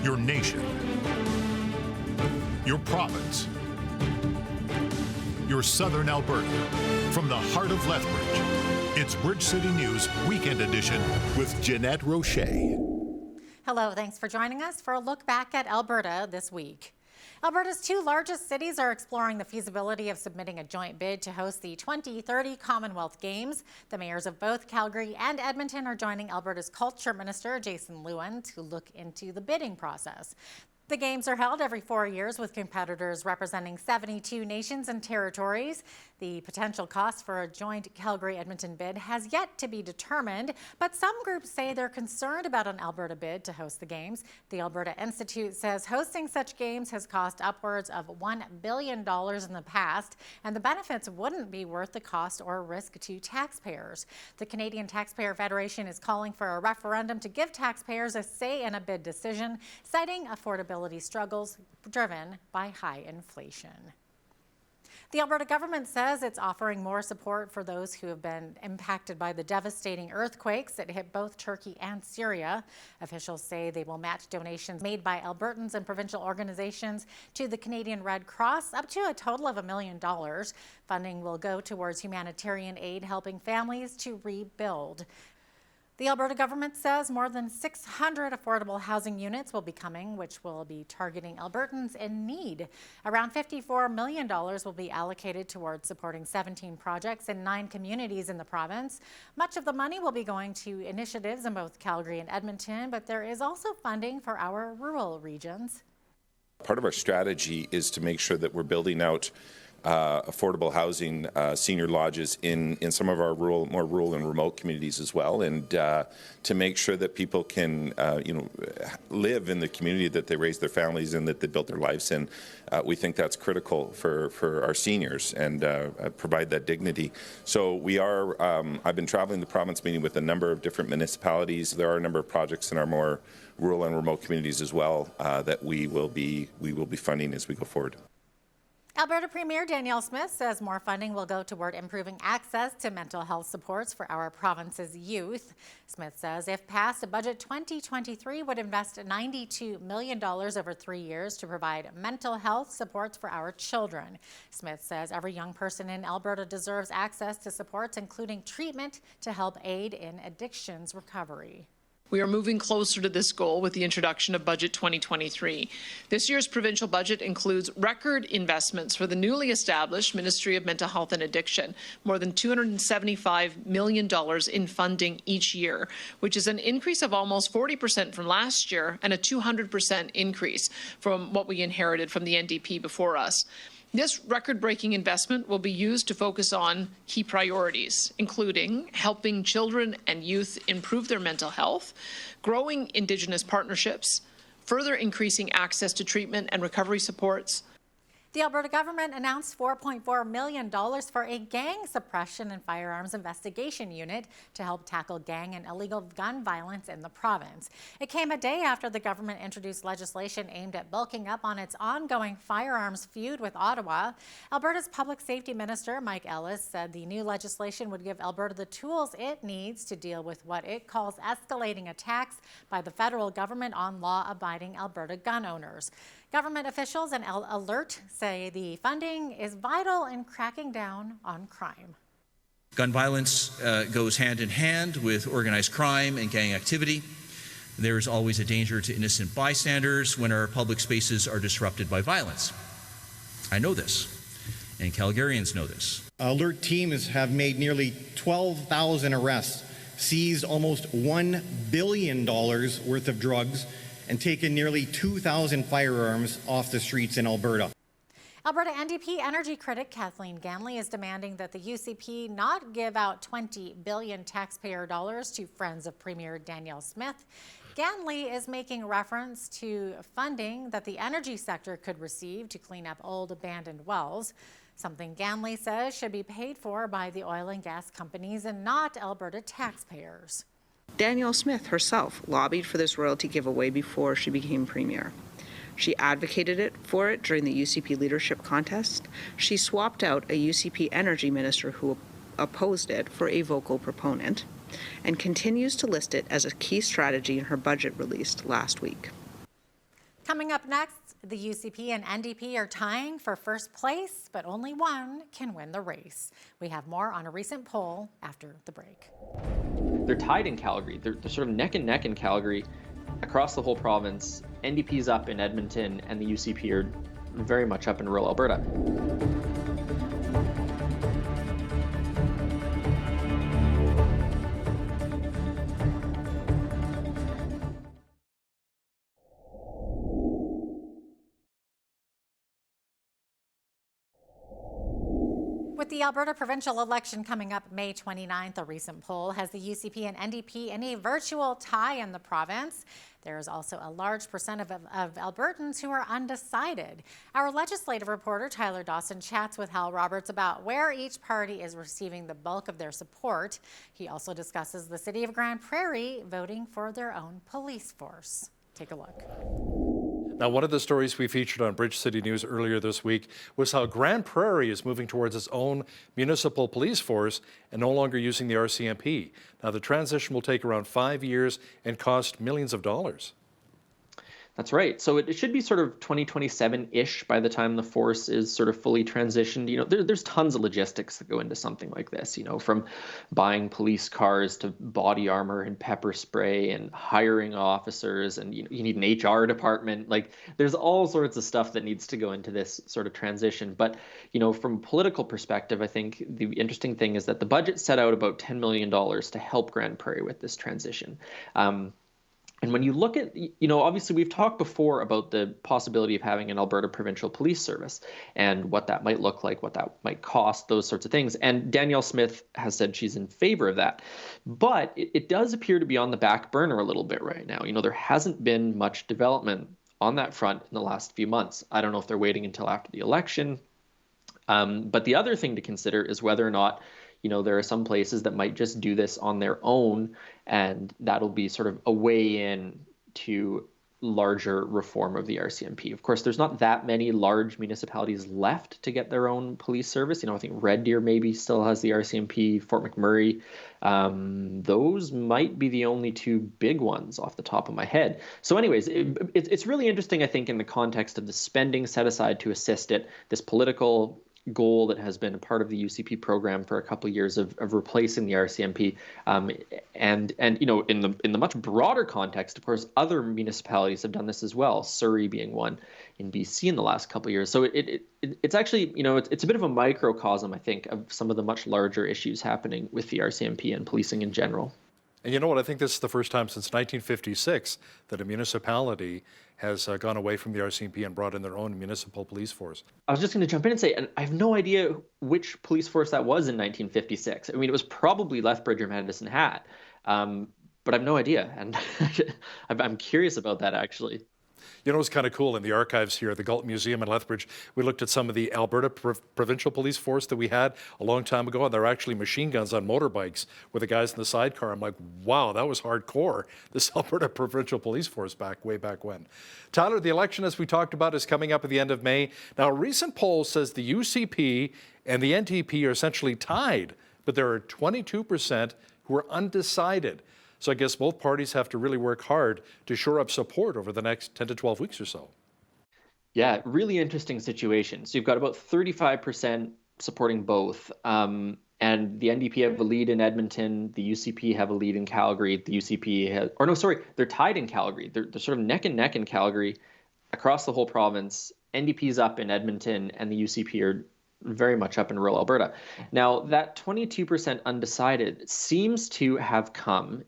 your nation, your province, your southern Alberta. From the heart of Lethbridge, it's Bridge City News Weekend Edition with Jeanette Roche. Hello, thanks for joining us for a look back at Alberta this week. Alberta's two largest cities are exploring the feasibility of submitting a joint bid to host the 2030 Commonwealth Games. The mayors of both Calgary and Edmonton are joining Alberta's Culture Minister, Jason Lewin, to look into the bidding process. The Games are held every 4 years with competitors representing 72 nations and territories. The potential cost for a joint Calgary-Edmonton bid has yet to be determined, but some groups say they're concerned about an Alberta bid to host the Games. The Alberta Institute says hosting such games has cost upwards of $1 billion in the past, and the benefits wouldn't be worth the cost or risk to taxpayers. The Canadian Taxpayer Federation is calling for a referendum to give taxpayers a say in a bid decision, citing affordability struggles driven by high inflation. The Alberta government says it's offering more support for those who have been impacted by the devastating earthquakes that hit both Turkey and Syria. Officials say they will match donations made by Albertans and provincial organizations to the Canadian Red Cross up to a total of $1 million. Funding will go towards humanitarian aid helping families to rebuild. The Alberta government says more than 600 affordable housing units will be coming, which will be targeting Albertans in need. Around $54 million will be allocated towards supporting 17 projects in 9 communities in the province. Much of the money will be going to initiatives in both Calgary and Edmonton, but there is also funding for our rural regions. Part of our strategy is to make sure that we're building out affordable housing, senior lodges in some of our more rural and remote communities as well, and to make sure that people can live in the community that they raised their families in, that they built their lives in. We think that's critical for our seniors and provide that dignity. So we are. I've been traveling the province, meeting with a number of different municipalities. There are a number of projects in our more rural and remote communities as well that we will be funding as we go forward. Alberta Premier Danielle Smith says more funding will go toward improving access to mental health supports for our province's youth. Smith says if passed, Budget 2023 would invest $92 million over 3 years to provide mental health supports for our children. Smith says every young person in Alberta deserves access to supports, including treatment to help aid in addictions recovery. We are moving closer to this goal with the introduction of Budget 2023. This year's provincial budget includes record investments for the newly established Ministry of Mental Health and Addiction, more than $275 million in funding each year, which is an increase of almost 40% from last year and a 200% increase from what we inherited from the NDP before us. This record-breaking investment will be used to focus on key priorities, including helping children and youth improve their mental health, growing Indigenous partnerships, further increasing access to treatment and recovery supports. The Alberta government announced $4.4 million for a gang suppression and firearms investigation unit to help tackle gang and illegal gun violence in the province. It came a day after the government introduced legislation aimed at bulking up on its ongoing firearms feud with Ottawa. Alberta's Public Safety Minister, Mike Ellis, said the new legislation would give Alberta the tools it needs to deal with what it calls escalating attacks by the federal government on law-abiding Alberta gun owners. Government officials and Alert say the funding is vital in cracking down on crime. Gun violence goes hand in hand with organized crime and gang activity. There is always a danger to innocent bystanders when our public spaces are disrupted by violence. I know this, and Calgarians know this. Alert teams have made nearly 12,000 arrests, seized almost $1 billion worth of drugs, and taken nearly 2,000 firearms off the streets in Alberta. Alberta NDP energy critic Kathleen Ganley is demanding that the UCP not give out $20 billion taxpayer dollars to friends of Premier Danielle Smith. Ganley is making reference to funding that the energy sector could receive to clean up old abandoned wells, something Ganley says should be paid for by the oil and gas companies and not Alberta taxpayers. Danielle Smith herself lobbied for this royalty giveaway before she became Premier. She advocated for it during the UCP leadership contest. She swapped out a UCP energy minister who opposed it for a vocal proponent and continues to list it as a key strategy in her budget released last week. Coming up next, the UCP and NDP are tying for first place, but only one can win the race. We have more on a recent poll after the break. They're tied in Calgary. They're sort of neck and neck in Calgary across the whole province. NDP's up in Edmonton, and the UCP are very much up in rural Alberta. With the Alberta provincial election coming up May 29th, a recent poll has the UCP and NDP in a virtual tie in the province. There is also a large percent of Albertans who are undecided. Our legislative reporter, Tyler Dawson, chats with Hal Roberts about where each party is receiving the bulk of their support. He also discusses the city of Grand Prairie voting for their own police force. Take a look. Now, one of the stories we featured on Bridge City News earlier this week was how Grand Prairie is moving towards its own municipal police force and no longer using the RCMP. Now, the transition will take around 5 years and cost millions of dollars. That's right. So it should be sort of 2027-ish by the time the force is sort of fully transitioned. You know, there's tons of logistics that go into something like this, you know, from buying police cars to body armor and pepper spray and hiring officers, and you need an HR department. Like, there's all sorts of stuff that needs to go into this sort of transition. But, you know, from a political perspective, I think the interesting thing is that the budget set out about $10 million to help Grand Prairie with this transition. And when you look at, you know, obviously we've talked before about the possibility of having an Alberta Provincial Police Service and what that might look like, what that might cost, those sorts of things. And Danielle Smith has said she's in favor of that. But it does appear to be on the back burner a little bit right now. You know, there hasn't been much development on that front in the last few months. I don't know if they're waiting until after the election. But the other thing to consider is whether or not, you know, there are some places that might just do this on their own, and that'll be sort of a way in to larger reform of the RCMP. Of course, there's not that many large municipalities left to get their own police service. You know, I think Red Deer maybe still has the RCMP, Fort McMurray. Those might be the only two big ones off the top of my head. So anyways, it's really interesting, I think, in the context of the spending set aside to assist it, this political goal that has been a part of the UCP program for a couple of years of replacing the RCMP, and you know, in the much broader context, of course, other municipalities have done this as well. Surrey being one in BC in the last couple of years. So it's actually, you know, it's a bit of a microcosm, I think, of some of the much larger issues happening with the RCMP and policing in general. And you know what? I think this is the first time since 1956 that a municipality has gone away from the RCMP and brought in their own municipal police force. I was just going to jump in and say, and I have no idea which police force that was in 1956. I mean, it was probably Lethbridge or Medicine Hat, but I have no idea. And I'm curious about that, actually. You know, it's kind of cool. In the archives here at the Galt Museum in Lethbridge, we looked at some of the Alberta Provincial Police Force that we had a long time ago, and they're actually machine guns on motorbikes with the guys in the sidecar. I'm like, wow, that was hardcore, this Alberta Provincial Police Force way back when. Tyler, the election, as we talked about, is coming up at the end of May. Now, a recent poll says the UCP and the NDP are essentially tied, but there are 22% who are undecided. So I guess both parties have to really work hard to shore up support over the next 10 to 12 weeks or so. Yeah, really interesting situation. So you've got about 35% supporting both. And the NDP have a lead in Edmonton. The UCP have a lead in Calgary. The UCP has, or no, sorry, they're tied in Calgary. They're sort of neck and neck in Calgary across the whole province. NDP's up in Edmonton, and the UCP are very much up in rural Alberta. Now, that 22% undecided seems to have come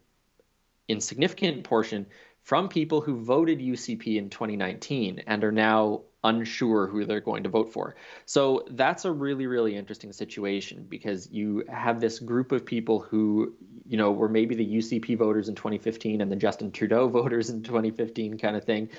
in significant portion from people who voted UCP in 2019 and are now unsure who they're going to vote for. So that's a really, really interesting situation, because you have this group of people who, you know, were maybe the UCP voters in 2015 and the Justin Trudeau voters in 2015 kind of thing.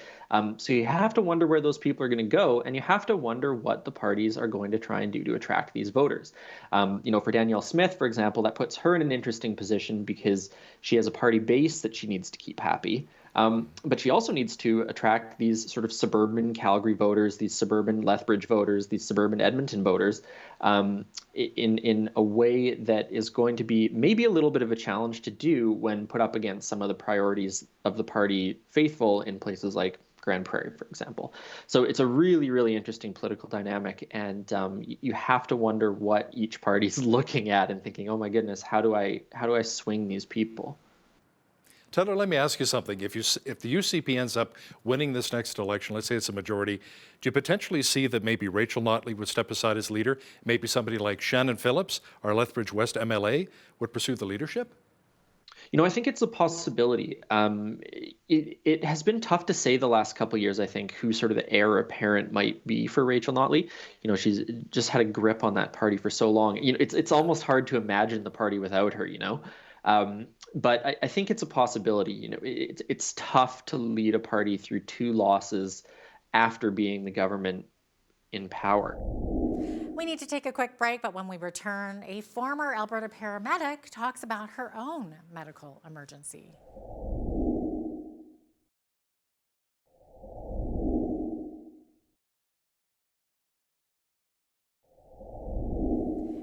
So you have to wonder where those people are going to go, and you have to wonder what the parties are going to try and do to attract these voters. You know, for Danielle Smith, for example, that puts her in an interesting position because she has a party base that she needs to keep happy. But she also needs to attract these sort of suburban Calgary voters, these suburban Lethbridge voters, these suburban Edmonton voters, in a way that is going to be maybe a little bit of a challenge to do when put up against some of the priorities of the party faithful in places like Grand Prairie, for example. So it's a really, really interesting political dynamic, and you have to wonder what each party's looking at and thinking, oh my goodness, how do I swing these people? Tyler, let me ask you something. If the UCP ends up winning this next election, let's say it's a majority, do you potentially see that maybe Rachel Notley would step aside as leader? Maybe somebody like Shannon Phillips, our Lethbridge West MLA, would pursue the leadership? You know, I think it's a possibility. It has been tough to say the last couple of years, I think, who sort of the heir apparent might be for Rachel Notley. You know, she's just had a grip on that party for so long. You know, it's almost hard to imagine the party without her, you know. But I think it's a possibility. You know, it's tough to lead a party through 2 losses after being the government in power. We need to take a quick break, but when we return, a former Alberta paramedic talks about her own medical emergency.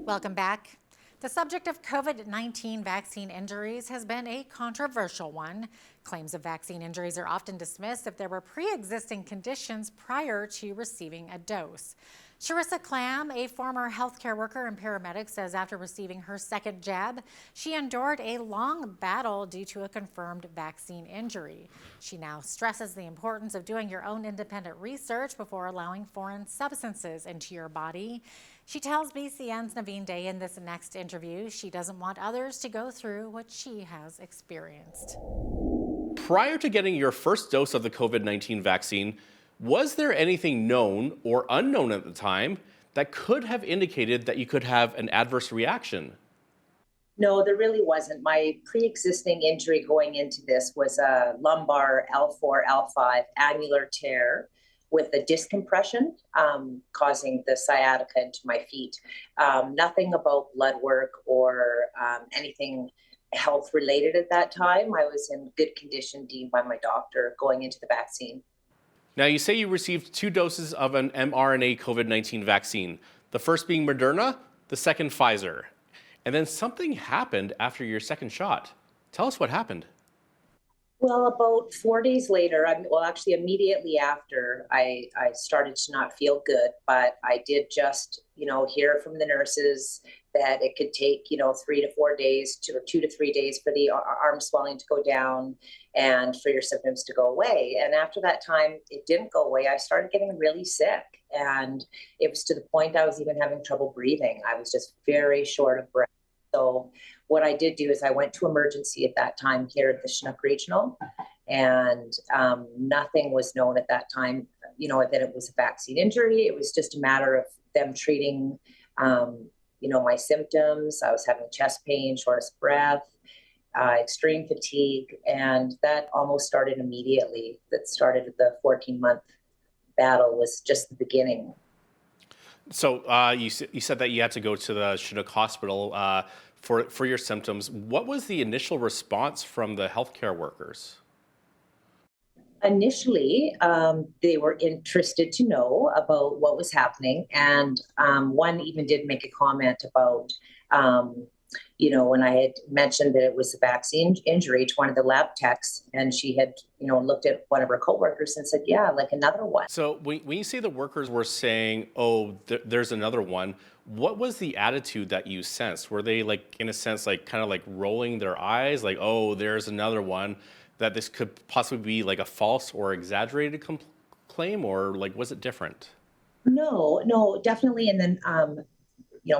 Welcome back. The subject of COVID-19 vaccine injuries has been a controversial one. Claims of vaccine injuries are often dismissed if there were pre-existing conditions prior to receiving a dose. Charissa Clam, a former healthcare worker and paramedic, says after receiving her second jab, she endured a long battle due to a confirmed vaccine injury. She now stresses the importance of doing your own independent research before allowing foreign substances into your body. She tells BCN's Naveen Day in this next interview she doesn't want others to go through what she has experienced. Prior to getting your first dose of the COVID-19 vaccine, was there anything known or unknown at the time that could have indicated that you could have an adverse reaction? No, there really wasn't. My pre-existing injury going into this was a lumbar L4, L5 annular tear with a disc compression causing the sciatica into my feet. Nothing about blood work or anything health related at that time. I was in good condition deemed by my doctor going into the vaccine. Now, you say you received 2 doses of an mRNA COVID-19 vaccine, the first being Moderna, the second Pfizer. And then something happened after your second shot. Tell us what happened. Well, about 4 days later, actually immediately after, I started to not feel good, but I did just, hear from the nurses that it could take, 3 to 4 days or 2 to 3 days for the arm swelling to go down and for your symptoms to go away. And after that time, it didn't go away. I started getting really sick, and it was to the point I was even having trouble breathing. I was just very short of breath. So what I did do is I went to emergency at that time here at the Chinook Regional, and nothing was known at that time, that it was a vaccine injury. It was just a matter of them treating, my symptoms. I was having chest pain, shortness of breath, extreme fatigue, and that almost started immediately. That started the 14-month battle was just the beginning. So you said that you had to go to the Chinook Hospital for your symptoms. What was the initial response from the healthcare workers? Initially, they were interested to know about what was happening. And one even did make a comment about, when I had mentioned that it was a vaccine injury to one of the lab techs, and she had, looked at one of her coworkers and said, yeah, like another one. So when you say the workers were saying, oh, there's another one, what was the attitude that you sensed? Were they in a sense, kind of rolling their eyes, like, oh, there's another one, that this could possibly be a false or exaggerated claim, or was it different? No, definitely. And then,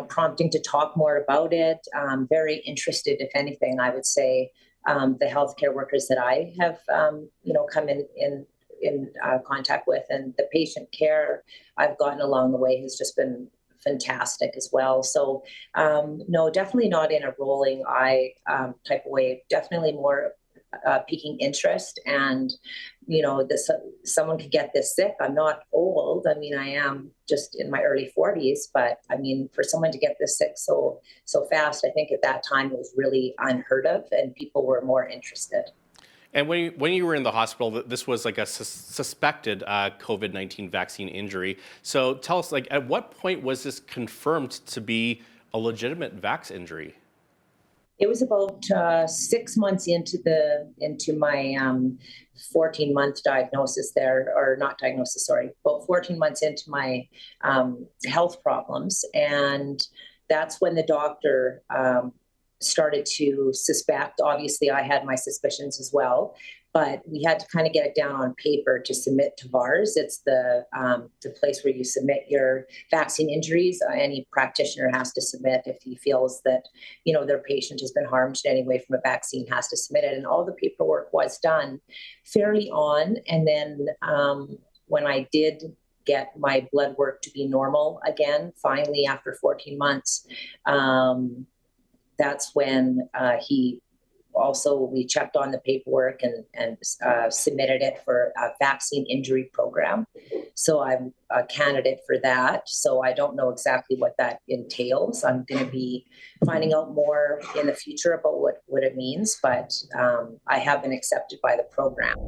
prompting to talk more about it. Very interested, if anything, I would say, the healthcare workers that I have, come in contact with, and the patient care I've gotten along the way has just been fantastic as well. So, no, definitely not in a rolling eye type of way. Definitely more piquing interest, and someone could get this sick. I'm not old. I mean, I am just in my early 40s, but I mean, for someone to get this sick so fast, I think at that time it was really unheard of, and people were more interested. And when you were in the hospital, this was a suspected COVID-19 vaccine injury. So tell us, at what point was this confirmed to be a legitimate vax injury? It was about 6 months into my 14-month diagnosis there, or not diagnosis, sorry, about 14 months into my health problems. And that's when the doctor started to suspect. Obviously, I had my suspicions as well, but we had to kind of get it down on paper to submit to VARS. It's the place where you submit your vaccine injuries. Any practitioner has to submit if he feels that, you know, their patient has been harmed in any way from a vaccine, has to submit it. And all the paperwork was done fairly on. And then when I did get my blood work to be normal again, finally after 14 months, that's when we checked on the paperwork and submitted it for a vaccine injury program. So I'm a candidate for that. So I don't know exactly what that entails. I'm going to be finding out more in the future about what it means, but I have been accepted by the program.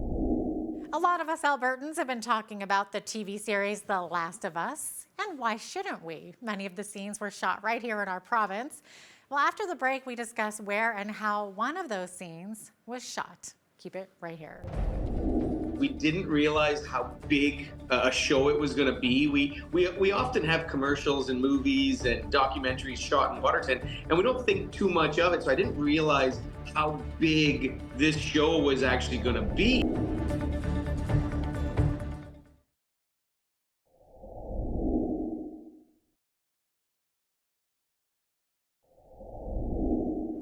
A lot of us Albertans have been talking about the TV series The Last of Us, and why shouldn't we? Many of the scenes were shot right here in our province. Well, after the break, we discuss where and how one of those scenes was shot. Keep it right here. We didn't realize how big a show it was going to be. We often have commercials and movies and documentaries shot in Waterton, and we don't think too much of it. So I didn't realize how big this show was actually going to be.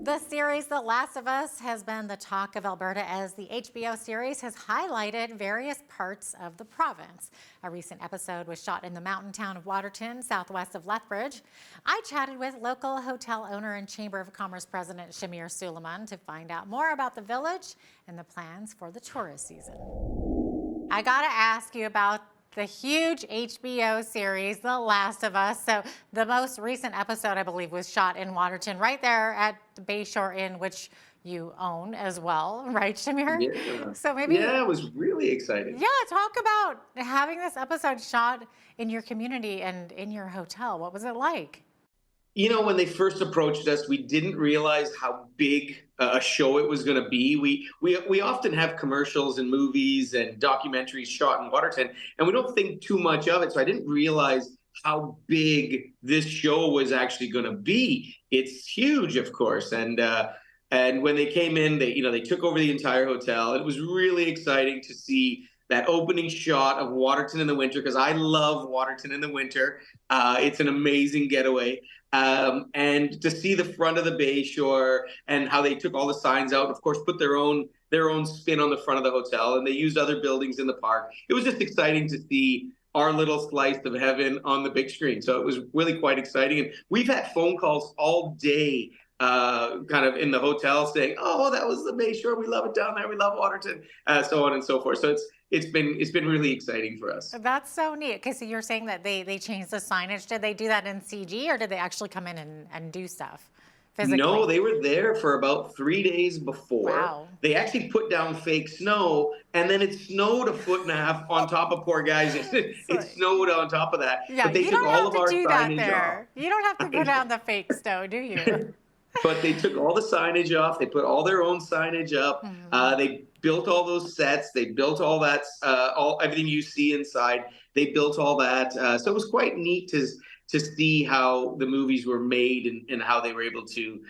The series The Last of Us has been the talk of Alberta as the HBO series has highlighted various parts of the province. A recent episode was shot in the mountain town of Waterton, southwest of Lethbridge. I chatted with local hotel owner and Chamber of Commerce President Shamir Suleiman to find out more about the village and the plans for the tourist season. I gotta ask you about the huge HBO series, The Last of Us. So the most recent episode, I believe, was shot in Waterton, right there at the Bayshore Inn, which you own as well, right, Shamir? Yeah. So maybe. Yeah, it was really exciting. Yeah, talk about having this episode shot in your community and in your hotel. What was it like? You know, when they first approached us, we didn't realize how big a show it was going to be. We often have commercials and movies and documentaries shot in Waterton, and we don't think too much of it. So I didn't realize how big this show was actually going to be. It's huge, of course, and when they came in, they took over the entire hotel. It was really exciting to see that opening shot of Waterton in the winter, because I love Waterton in the winter. It's an amazing getaway. And to see the front of the Bayshore and how they took all the signs out, and of course, put their own spin on the front of the hotel, and they used other buildings in the park. It was just exciting to see our little slice of heaven on the big screen. So it was really quite exciting. And we've had phone calls all day, kind of in the hotel saying, "Oh, that was the Bayshore. We love it down there. We love Waterton," so on and so forth. So it's been really exciting for us. That's so neat. Okay, so you're saying that they changed the signage. Did they do that in CG, or did they actually come in and do stuff physically? No, they were there for about 3 days before. Wow. They actually put down fake snow, and then it snowed a foot and a half on top of poor guys. It snowed on top of that. Yeah, but they you took don't all have of to our do that signage there. off. You don't have to put down the fake snow, do you? But they took all the signage off. They put all their own signage up. They built all those sets. They built all that, everything you see inside. They built all that. So it was quite neat to see how the movies were made and how they were able to,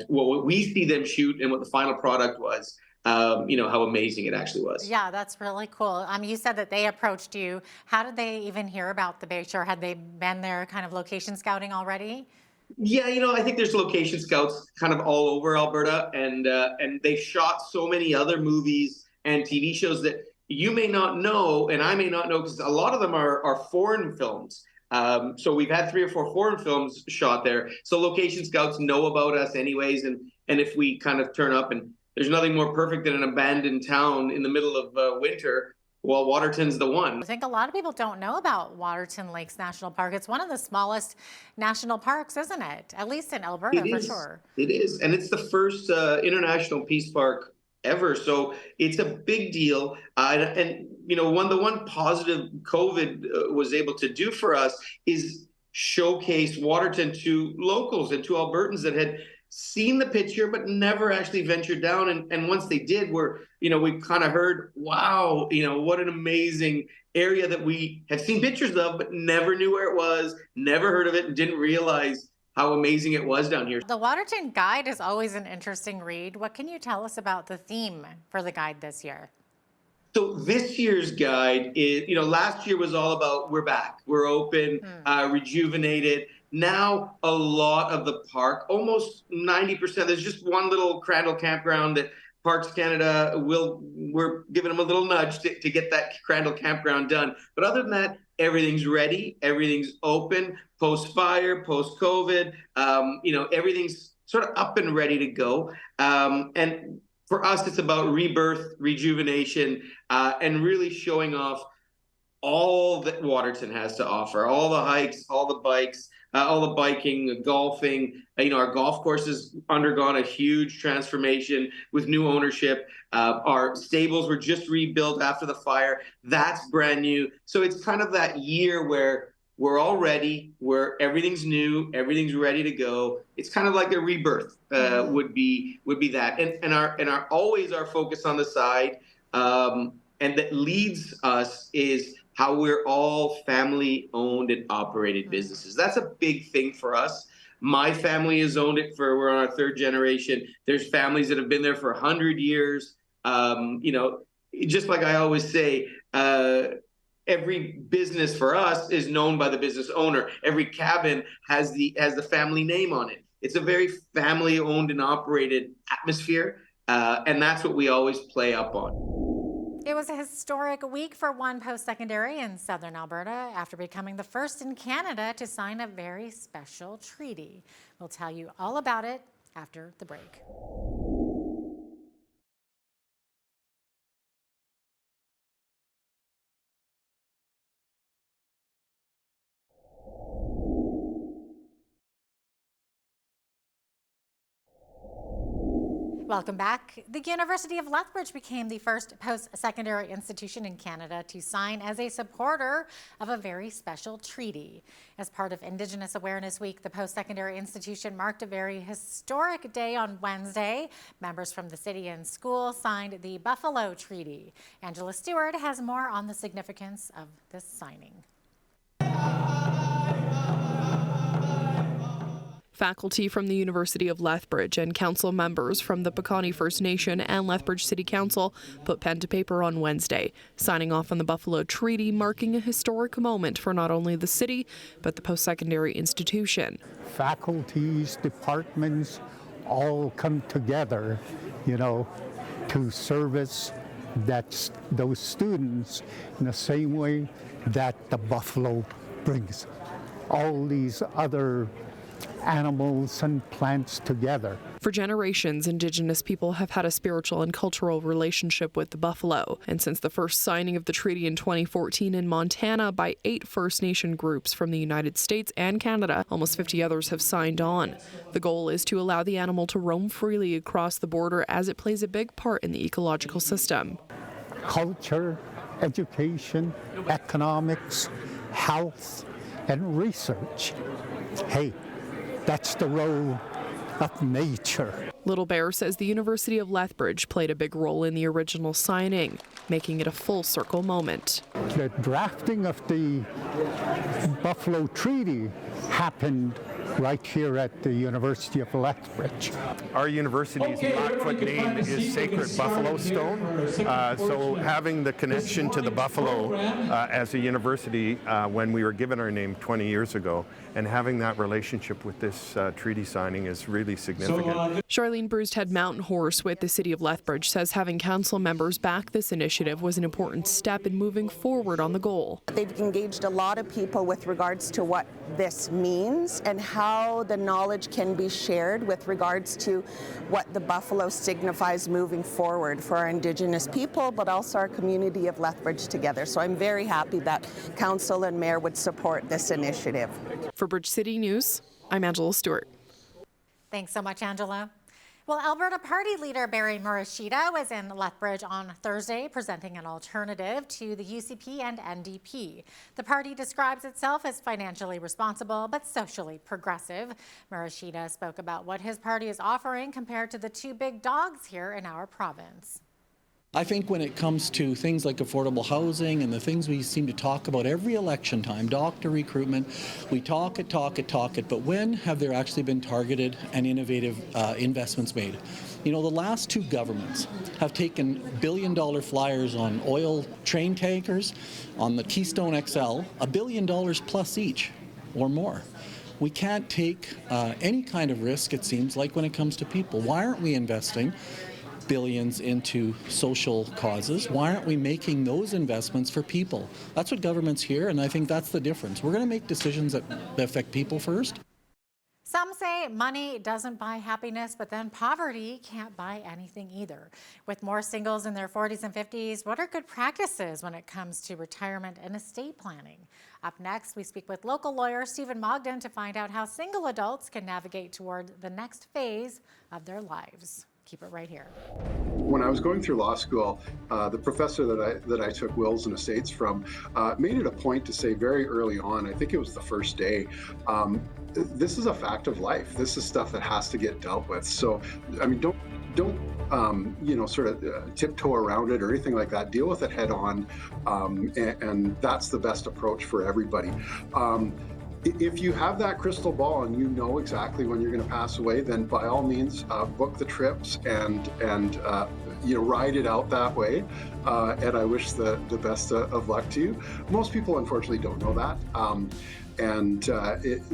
what we see them shoot and what the final product was. How amazing it actually was. Yeah, that's really cool. You said that they approached you. How did they even hear about the Bayshore? Had they been there kind of location scouting already? Yeah, I think there's location scouts kind of all over Alberta, and they've shot so many other movies and TV shows that you may not know, and I may not know, because a lot of them are foreign films. So we've had 3 or 4 foreign films shot there. So location scouts know about us anyways, and if we kind of turn up, and there's nothing more perfect than an abandoned town in the middle of winter. Well, Waterton's the one. I think a lot of people don't know about Waterton Lakes National Park. It's one of the smallest national parks, isn't it? At least in Alberta, for sure. It is. And it's the first international peace park ever. So it's a big deal. And the one positive COVID was able to do for us is showcase Waterton to locals and to Albertans that had seen the picture, but never actually ventured down. And once they did, we kind of heard, wow, what an amazing area that we had seen pictures of, but never knew where it was, never heard of it, and didn't realize how amazing it was down here. The Waterton Guide is always an interesting read. What can you tell us about the theme for the guide this year? So this year's guide is, last year was all about we're back, we're open, rejuvenated. Now a lot of the park, almost 90%, there's just one little Crandall campground that Parks Canada we're giving them a little nudge to get that Crandall campground done. But other than that, everything's ready, everything's open, post-fire, post-COVID, everything's sort of up and ready to go. And for us, it's about rebirth, rejuvenation, and really showing off all that Waterton has to offer, all the hikes, all the bikes, all the biking, golfing. Our golf course has undergone a huge transformation with new ownership. Our stables were just rebuilt after the fire. That's brand new. So it's kind of that year where we're all ready, where everything's new, everything's ready to go. It's kind of like a rebirth would be that. And our always our focus on the side, and that leads us is how we're all family owned and operated businesses. That's a big thing for us. My family has owned it we're on our third generation. There's families that have been there for 100 years. Just like I always say, every business for us is known by the business owner. Every cabin has the family name on it. It's a very family owned and operated atmosphere. And that's what we always play up on. It was a historic week for one post-secondary in southern Alberta after becoming the first in Canada to sign a very special treaty. We'll tell you all about it after the break. Welcome back. The University of Lethbridge became the first post-secondary institution in Canada to sign as a supporter of a very special treaty. As part of Indigenous Awareness Week, the post-secondary institution marked a very historic day on Wednesday. Members from the city and school signed the Buffalo Treaty. Angela Stewart has more on the significance of this signing. Faculty from the University of Lethbridge and council members from the Piikani First Nation and Lethbridge City Council put pen to paper on Wednesday, signing off on the Buffalo Treaty, marking a historic moment for not only the city, but the post-secondary institution. Faculties, departments, all come together, to service those students in the same way that the buffalo brings all these other animals and plants together. For generations, Indigenous people have had a spiritual and cultural relationship with the buffalo. And since the first signing of the treaty in 2014 in Montana by 8 First Nation groups from the United States and Canada, almost 50 others have signed on. The goal is to allow the animal to roam freely across the border as it plays a big part in the ecological system. Culture, education, economics, health, and research. Hey, that's the role of nature. Little Bear says the University of Lethbridge played a big role in the original signing, making it a full circle moment. The drafting of the Buffalo Treaty happened right here at the University of Lethbridge. Our university's Blackfoot name is Sacred Buffalo Stone, so having the connection to the buffalo as a university when we were given our name 20 years ago, and having that relationship with this treaty signing is really significant. Charlene Bruised-Head Mountain Horse with the City of Lethbridge says having council members back this initiative was an important step in moving forward on the goal. They've engaged a lot of people with regards to what this means and how the knowledge can be shared with regards to what the buffalo signifies moving forward for our Indigenous people, but also our community of Lethbridge together. So I'm very happy that Council and Mayor would support this initiative. For Bridge City News, I'm Angela Stewart. Thanks so much, Angela. Well, Alberta Party leader Barry Murashita was in Lethbridge on Thursday presenting an alternative to the UCP and NDP. The party describes itself as financially responsible but socially progressive. Murashita spoke about what his party is offering compared to the two big dogs here in our province. I think when it comes to things like affordable housing and the things we seem to talk about every election time, doctor recruitment, we talk it, but when have there actually been targeted and innovative investments made? You know, the last two governments have taken billion-dollar flyers on oil train tankers, on the Keystone XL, $1 billion plus each or more. We can't take any kind of risk, it seems like, when it comes to people. Why aren't we investing billions into social causes? Why aren't we making those investments for people? That's what government's here, and I think that's the difference. We're going to make decisions that affect people first. Some say money doesn't buy happiness, but then poverty can't buy anything either. With more singles in their 40s and 50s, what are good practices when it comes to retirement and estate planning? Up next, we speak with local lawyer Stephen Mogden to find out how single adults can navigate toward the next phase of their lives. Keep it right here. When I was going through law school, the professor that I took wills and estates from made it a point to say very early on, I think it was the first day, this is a fact of life. This is stuff that has to get dealt with. So, I mean, don't sort of tiptoe around it or anything like that. Deal with it head on, and that's the best approach for everybody. If you have that crystal ball and you know exactly when you're going to pass away, then by all means book the trips and ride it out that way. And I wish the best of luck to you. Most people, unfortunately, don't know that.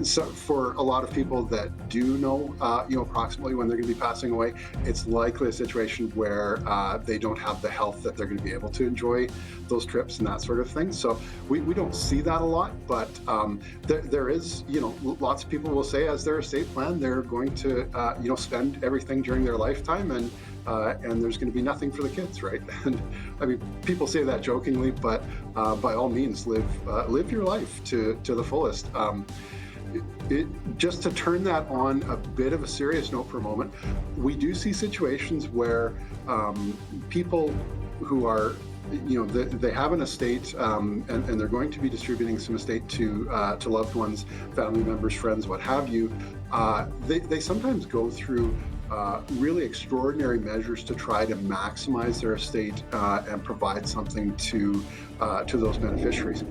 So for a lot of people that do know, approximately when they're going to be passing away, it's likely a situation where they don't have the health that they're going to be able to enjoy those trips and that sort of thing. So we don't see that a lot, but there is, lots of people will say as their estate plan, they're going to, spend everything during their lifetime and there's going to be nothing for the kids, right? And I mean, people say that jokingly, but by all means, live your life to the fullest. Just to turn that on a bit of a serious note for a moment, we do see situations where people who are, they have an estate and they're going to be distributing some estate to loved ones, family members, friends, what have you. They sometimes go through really extraordinary measures to try to maximize their estate and provide something to those beneficiaries.